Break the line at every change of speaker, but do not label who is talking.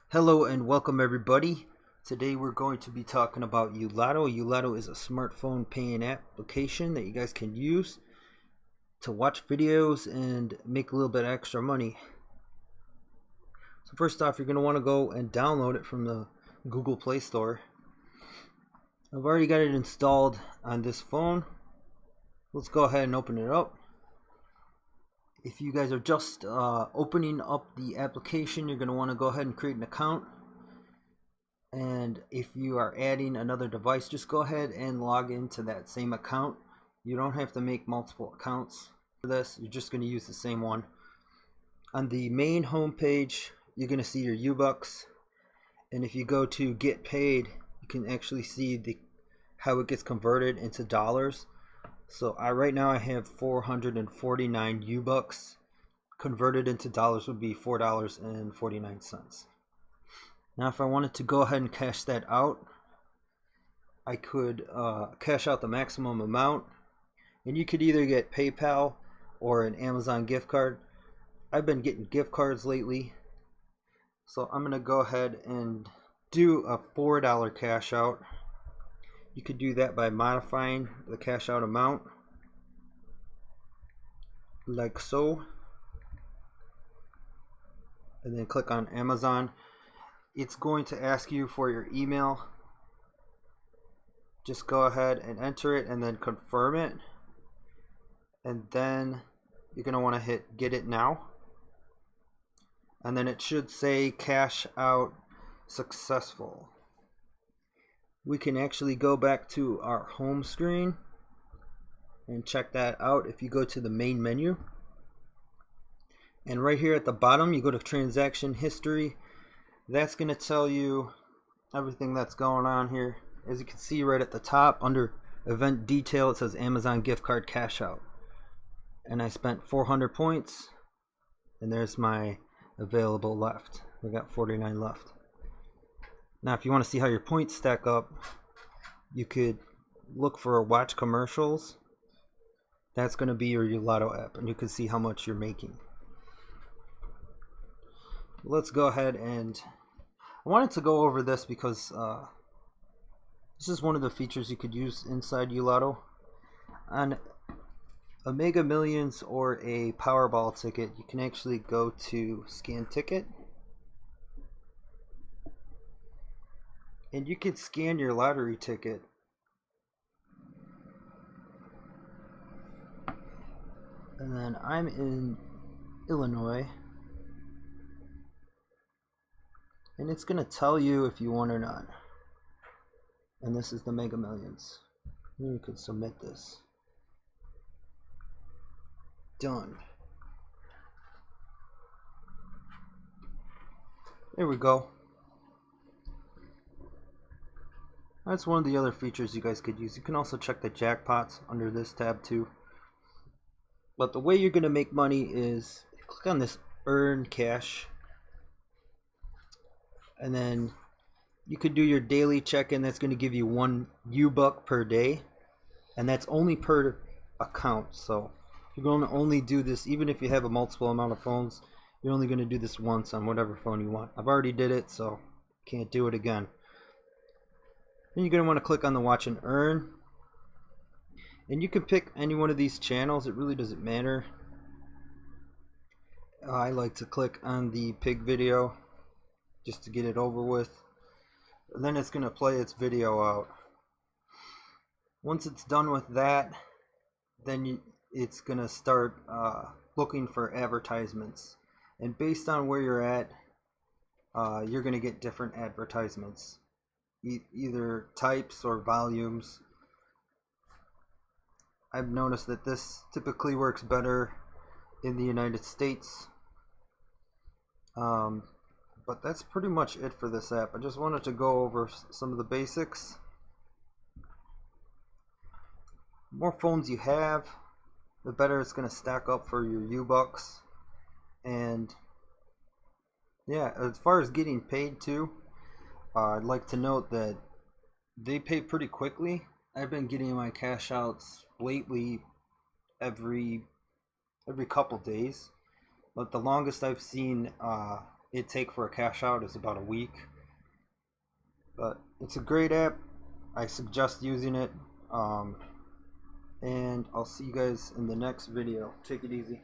Hello and welcome everybody. Today we're going to be talking about YooLotto. YooLotto is a smartphone paying application that you guys can use to watch videos and make a little bit extra money. So first off, you're going to want to go and download it from the Google Play Store. I've already got it installed on this phone. Let's go ahead and open it up. If you guys are just opening up the application, you're going to want to go ahead and create an account. And if you are adding another device, just go ahead and log into that same account. You don't have to make multiple accounts for this. You're just going to use the same one. On the main home page, you're going to see your U-Bucks. And if you go to get paid, you can actually see how it gets converted into dollars. So right now I have 449 U-Bucks. Converted into dollars would be $4.49. Now if I wanted to go ahead and cash that out, I could cash out the maximum amount, and you could either get PayPal or an Amazon gift card. I've been getting gift cards lately, so I'm gonna go ahead and do a $4 cash out. You could do that by modifying the cash out amount like so, and then click on Amazon. It's going to ask you for your email. Just go ahead and enter it and then confirm it, and then you're going to want to hit get it now, and then it should say cash out successful. We can actually go back to our home screen and check that out. If you go to the main menu, and right here at the bottom you go to transaction history, that's going to tell you everything that's going on here. As you can see right at the top under event detail, it says Amazon gift card cash out, and I spent 400 points, and there's my available left. We got 49 left. Now if you want to see how your points stack up, you could look for watch commercials. That's going to be your YooLotto app, and you can see how much you're making. Let's go ahead, and I wanted to go over this because this is one of the features you could use inside YooLotto. On a Mega Millions or a Powerball ticket, you can actually go to scan ticket, and you can scan your lottery ticket. And then I'm in Illinois, and it's going to tell you if you won or not. And this is the Mega Millions. You could submit this. Done. There we go. That's one of the other features you guys could use. You can also check the jackpots under this tab too. But the way you're going to make money is click on this earn cash, and then you could do your daily check-in. That's going to give you 1 U-Buck per day, and that's only per account. So you're going to only do this, even if you have a multiple amount of phones, you're only going to do this once on whatever phone you want. I've already did it, so can't do it again. Then you're going to want to click on the watch and earn, and you can pick any one of these channels. It really doesn't matter. I like to click on the pig video just to get it over with, and then it's going to play its video out. Once it's done with that, then it's going to start looking for advertisements, and based on where you're at, you're going to get different advertisements, either types or volumes. I've noticed that this typically works better in the United States. But that's pretty much it for this app. I just wanted to go over some of the basics. The more phones you have, the better it's going to stack up for your U-Bucks. And yeah, as far as getting paid too, I'd like to note that they pay pretty quickly. I've been getting my cash outs lately every couple days, but the longest I've seen it take for a cash out is about a week. But it's a great app. I suggest using it. And I'll see you guys in the next video. Take it easy.